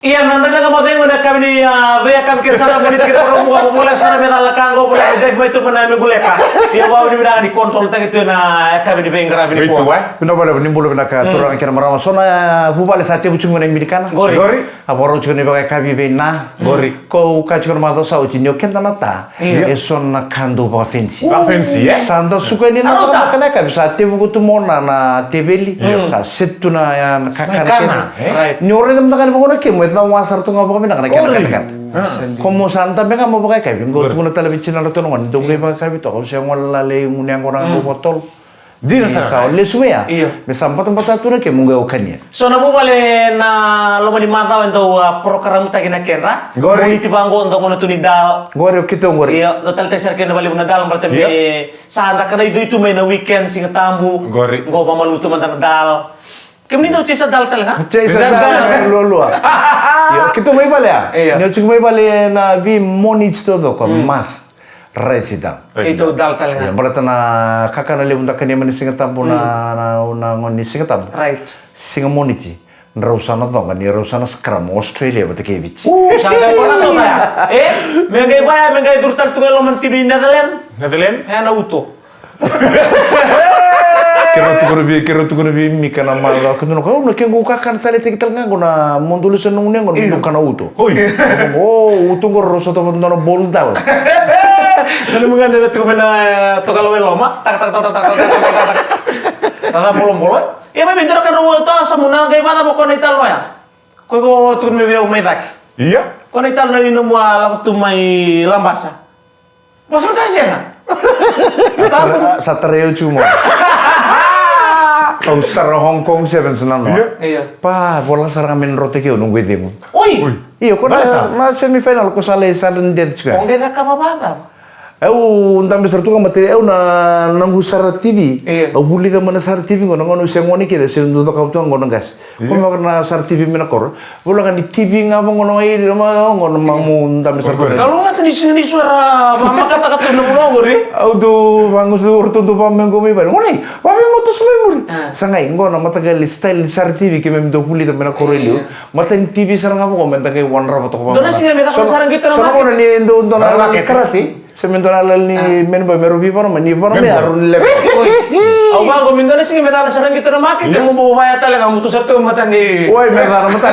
Iya, nanti kamu tengok nak kami ni, biar kami kesana menit kita orang buka mulai sana metal kanggo mulai drive itu mana mengguleka. Iya, bawa di bidang di kontrol tak itu na kami di bengkara bini Itu kuah. wah. Pino boleh nimbul bina ka turang kira marama sona bubale sate bucung ngene midikana. Gori. Aboro chune bagai kabi be na. Gori. Ko ka chune ma do sa uchi nyo kenta na ta. Iya. E sona kando ba fensi. Ba fensi ya. Sanda suka ni na kana ka bisa te buku tu mona na tebeli. Sa setu na ya kakana. Right. Nyore dem takana buku na ke mo ta wasar tu ngapa bina kana kana. Como santa benga mo bagai kabi ngo tu na televisi na to ngon do bagai kabi to ko se ngwala le ngunyang orang botol. Di sana. Le suya. Iya. Me sampat tu na ke munga okanya. So na mo bale na loma di mata untuk program kita kena kena. Gori. Ini tibango untuk mana tu ni dal. Gori kita gori. Iya, total teser kena balik na dal berarti sahanda kena itu main na weekend singa tambu. Gori. Ngo pamalu tu mantan dal. Kemini tu cisa dal tel ha? Cesa da lolua. Yo kita mai bale ya. Iya. Nyo chung mai bale na vi monits to do ko mas resident. Itu dal tel Ya ha. berarti na kakana le unda kanya mani singa tampu na ngoni singa tampu. Right. Singa moniti. Nrausana to ngani rausana scrum Australia bata ke bich. Sampai kau rasa ya? Mengai bayar, mengai durtal tu kalau mantimi Netherlands. Netherlands. Na uto. Kero tu kono bi mi kana mala ko no ko no kengo kakan tale te kital ngango na mondulu senung nengo no kana uto. Oi. Oh, uto ngor roso to no boldal. Lalu menganda tu mana tu kalau lama tak. Tanda bolong. Iya memang bentar kan ruang tu samuna gay mata mau konektal lo ya. Kau tu me veo me tak. Iya. Konektal nari no mua lagu tu mai lambasa. Masuk tak sih na? Satareo cuma. Au sara Hong Kong seven senang no. Iya. Pa, bola sarang amin rote ke nunggu demo. Oi. Iyo, ko na semifinal ko sale salen dia juga. Ongge nak apa bata? Eu ndam besar tu mate eu na nangu sara TV. Iya. Au buli da mana sara TV ngono ngono sengoni ke se ndo ka tu ngono gas. Ko ma na sara TV mena kor. Bola kan di TV ngapa ngono ai ngono mamu ndam besar tu. Kalau nggak tadi sini suara mama kata-kata nunggu gori. Au do bangus do orto do pamengo mi bal. Ngoni, pame moto sememuri. Sangai ngono mata gali style sara TV ke mem do buli da mena korelio. Mata TV sarang ngapa ko menta ke wanra bato ko. Dona sini meta sarang gitu Sono ngono ni ndo na karate. Sementara ni men ba meru bi paro mani paro me arun le. Au bang ko mindona sini meta sarang gitu na maki temu bawa baya tale kamu tu satu mata ni. Woi merah matan.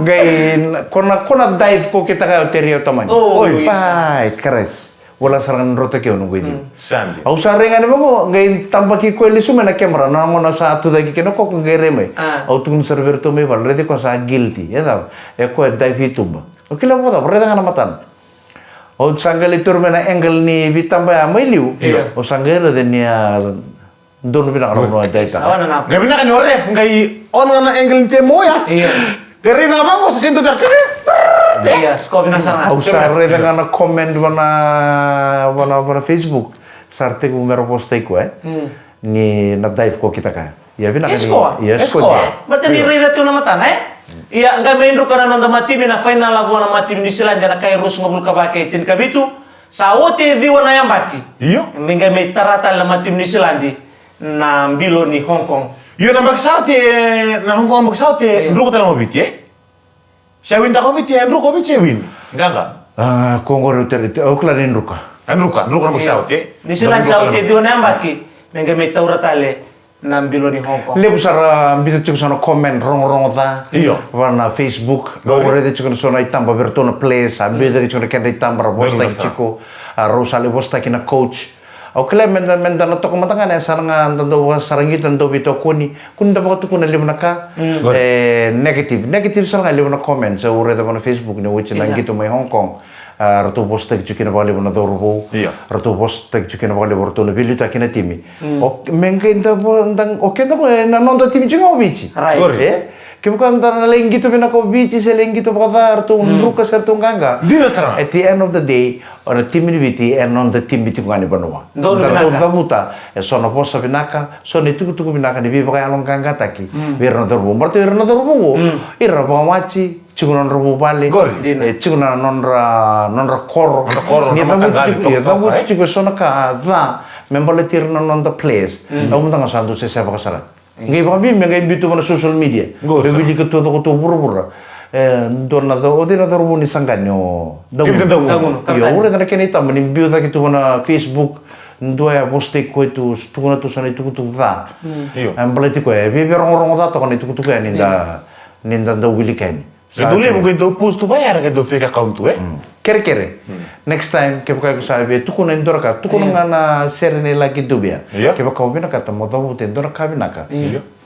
Gain kona dive ko kita ka terio taman. Oi, pai keres. Wala sarang rote ke onu gini. Sandi. Au sarengan mo gain tambaki ko lisu mena kamera na ngona sa atu dagi keno ko ngere me. Au tun server to me bal rede ko sa guilty ya da. E ko dive tumba. O kila mo da rede ngana matan. O sanggal itu mena angle ni bitamba ameliu. O sanggal de ni don bina ro dai ta. Awan na. Gabi na kan ref ngai on na angle temo ya. Iya. Dari na ba mo sa sinto jar. Iya, skop na sana. Au sarre dengan comment wana Facebook. Sarte ku mero postai ko ni na dive ko kita ka. Ya bina Esko? Ya Esko. Berarti ni rida tu na mata Iya, enggak main do kana nanda mati na final lagu na mati ni Selandia na kay Rus ngobul ka ba kay tin kabitu. Sa wote di wana yang baki. Iya. Menga may tarata la mati ni Selandia na bilo ni Hong Kong. Iya na magsauti na Hong Kong magsauti. Ndro ko tala mo biti eh. Siya win ta ko biti, ndro ko biti win. Enggak. Ah, Kongo rute o kla ni ruka. Ndro ka na magsauti. Ni Selandia sa wote di wana yang baki. Menga may tauratale na bilo ni Hong Kong. Le busara bitu cuk sono comment rong ta. Iya. Wana Facebook. Ore de cuk sono itamba bertona place, abe de cuk kenda itamba bosta ciko. Rosale bosta kina coach. Au kle menda na to komata ngana saranga tando sarangi tando bito kuni. Kun da bakatu kun limna ka. Negative saranga limna comment sa ore de Facebook ni which na gitu mai Hong Kong. Ratu posta kina bale bona dorbo. Ratu posta kina bale bortona bilita kina timi. O menga inda ndang o kenda ko na nonda timi jinga bici. Right. Kaya bukan antara lagi gitu bina ko bici selenggi to bakata artu ruka sertu nganga. Dina sarang. At the end of the day, on a team biti and on the team biti ngani banua. Da buta e sono posta binaka, sono itu binaka di biba kaya along kanga taki. Birna dorbo, berarti birna dorbo. Ira maci cigunan robo bale. Cigunan nonra kor. Ni tamu cigu sono ka da membole tirna non the place. Kamu tanga santu se siapa kasara. Ngai babi mengai bitu mana social media. Bebili ketua buru-buru. dona do odina do rubuni sanganyo. Kim Dagun. Yo ule na keni tama ni biu da kitu na Facebook ndo ya poste ko tu tuna tu sana tu da. Iyo. Ambaleti ko e be rongo da to kana tu tu kan ninda do wili kan. Itu dia mungkin tu post tu bayar ke tu fake account tu Kere. Next time ke pakai ko sabe tu kuna indora ka tu kuna ngana serene lagi tu bia. Iya. Ke pakai bina kata mo do tendora ka bina ka.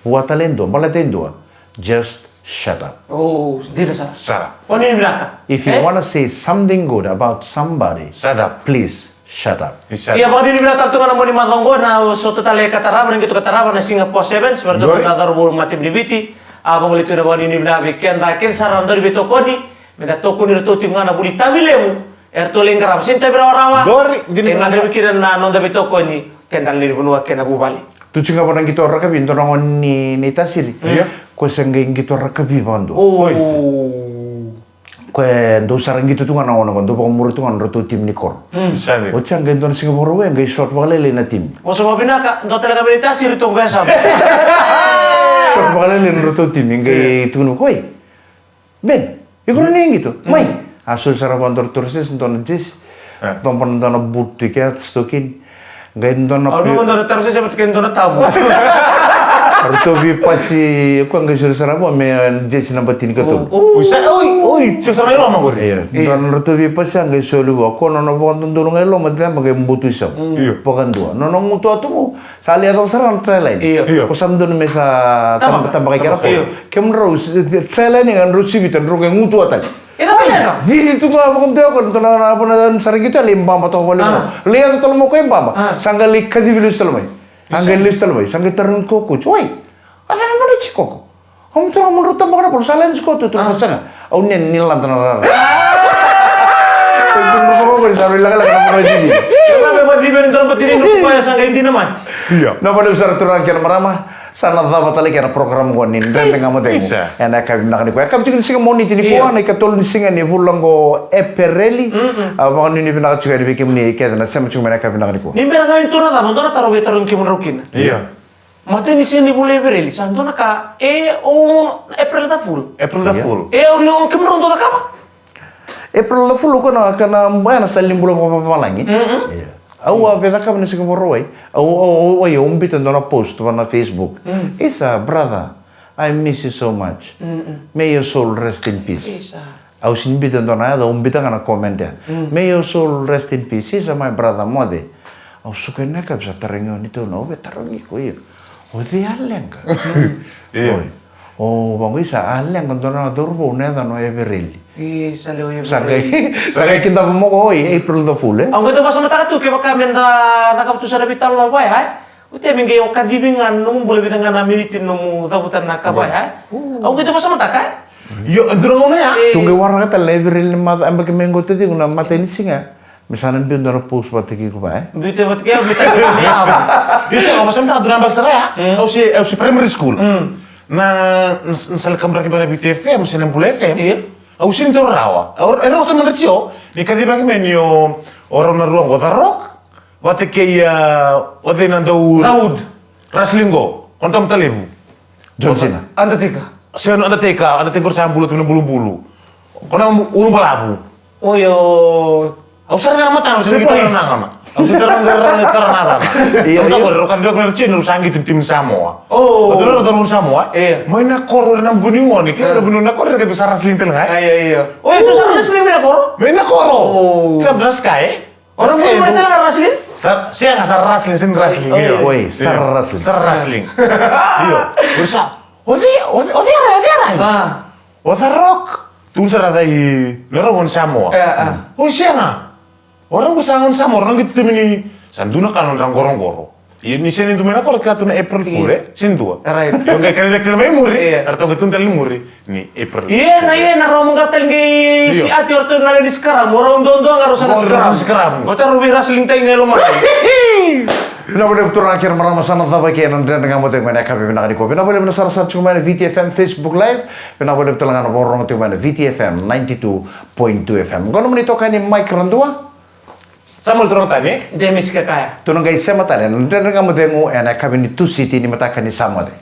Watalendo, malatendo. Just shut up. Oh, tidak salah. Sarap. Oh, ini bilang. If you want to say something good about somebody, Sadap. please shut up. Iya, bang ini bilang tentu kan mau dimatonggo na suatu tali kataraban gitu kataraban na Singapore 7 seperti itu kita taruh mati di biti. Abang itu na bang ini bilang bikin rakyat saran dari beto koni, minta toko ni retu tinggal na buli tabilemu. Erto lengkap sinta berawawa. Dori, gini dengan dia bikin na nonda beto koni, kendal ni benua kena bubali. Tu chinga parang gitu orang kabi, itu orang ni tasiri. Kau senggeng gitu orang kabi bandu. Oh. Kau ndo sarang gitu tu kan orang ndo pemurut tu kan retu tim nikor. Sana. O cang gendon Singapore we ngai short bakal na tim. Oh, sebab ini kak, ndo telega meditasi itu biasa. Short bakal na retu tim ngai tu nu koi. Ben, ikut ni gitu. Mai. Asul sarang kantor turis nton jis. Tompan nton buti kaya stokin. Ngai nton Oh, nu ndo terus seperti ndo tamu. Arto vi pasi ko ngai sur sarang mo me jis nampak tin kato. Oi, susah lo mah gue. Iya, dan retu vi pasi ngai solu ko nono bon ndurung ngai lo madam ngai mbutu isa. Pokan dua. Nono mutu atu sali atau sarang trail lain. Iya. Ko samdon mesa tambah kira po. Kem rose trail lain ngan rusi bitan ro ngai mutu atan. Itu apa? Di itu apa kon teo kon tona apa na sarang gitu limba ma to wala mo. Lihat to mo ko imba. Sangga likadi bilus to mai. Angga list to mai. Sangga tarun ko ko. Oi. Ada nama di Cikoko. Kamu tuh menurut tamu kenapa? Selain Skoto tuh macam oh ini nilan tenar. Tunggu kau bisa bilang lagi nama jadi. Kenapa memang di bawah tempat ini supaya sangka ini nama? Iya. Nama dia besar turun kira marah sana dapat lagi kira program kau nih dan tengah mau tengok. Enak kami nak ni kau. Kami juga singa moni tini kau, nih katol singa nih pulang kau epereli. Abang ini pernah juga dibikin nih kayak na sama cuma kami nak ni kau. Ni mereka kami turun apa? Turun taruh betarun kimun rukin. Iya. Mata ni sini boleh bereli. Santona ka April ta full. April dah full. Onu kimun untuk apa? April la full kau nak kena mana saling bulan apa lagi? Iya. Awa beda kami nasi kau roy. Awa ya umbitan dona post wana Facebook. Isa brother, I miss you so much. May your soul rest in peace. Isa. Au sinbitan dona ada umbitan kana comment ya. May your soul rest in peace. Isa my brother mode. Au suka nak bisa terengon itu no betarangi ko iyo. O di aleng ka. Iya. Oh, bang isa aleng kan dona dorbo neda no everili. Isa leo ya. Sakai kita mo ko April the Fool eh. Ang ganda ba sa mata tu kaya kami nakapto sa nabital na ba ay? Ute mingi o kadibingan nung boleh bitangan na militin nung tabutan na kabay ay. Ang ganda ba sa mata kay? Yo, ndurung na ya. Tunggu warna kata everil mata ambag mengo tadi kuna mata ini singa. Misalnya biar dona post batiki ko ba eh. Bito bat kaya bita ni apa? Bisa nggak masam tak durang baksa ya. Au si primary school. Na nsal kamera kita na BTF, mesti 60 FM. Iya. Au sin to rawa. Era usah menrecio. Ni kadi bagi menyo orang na ruang kota rock. Wate ke ode na Daud. Raslingo. Kontam talebu. John Cena. Anda tiga. Sen ada teka sa bulu tu bulu-bulu. Kona ulu balabu. Oh yo. Au sar na mata, au sar kita na kama. Au sar na karana. Iya, iya. Kalau kan dia ngerti nurusan gitu tim Samoa. Oh. Betul betul Samoa. Iya. Main na koro na buningon, kira bunun na koro gitu saras lintel ngai. Iya. Oh itu sana sering mina koro. Main na koro. Oh. Kira beras kai. Orang pun mereka lah rasin. Saya nggak saras sin rasling. Woi, sarasling. Sarasling. Iya. Bisa. Odi ara. Ah. Odi rock. Tunggu sarada i lerong Samoa. Oh siapa? Orang usangan sama orang gitu ini sanduna kan orang gorong-gorong. Iya ni sini tu mana kalau kita tu na April Fool sini tu. Right. Yang kayak kali lektir memori. Atau kita tali memori ni April. Iya na romong katel ngi si ati orto na di sekarang. Orang dondo harus ada sekarang. Kota rubi rasling tay ngelo mah. Pina boleh betul akhir marah masana taba kian dan dengan motor mana kami pina kali ko. Pina boleh benar salah satu mana VTFM Facebook Live. Pina boleh betul dengan borong tu mana VTFM 92.2 FM. Gono menitokan ni mic rendua. Sama turun tadi. Demis ke kaya. Tunang guys sama tadi. Dan dengan motor ngo enak kami ni tu city ni mata kami sama deh.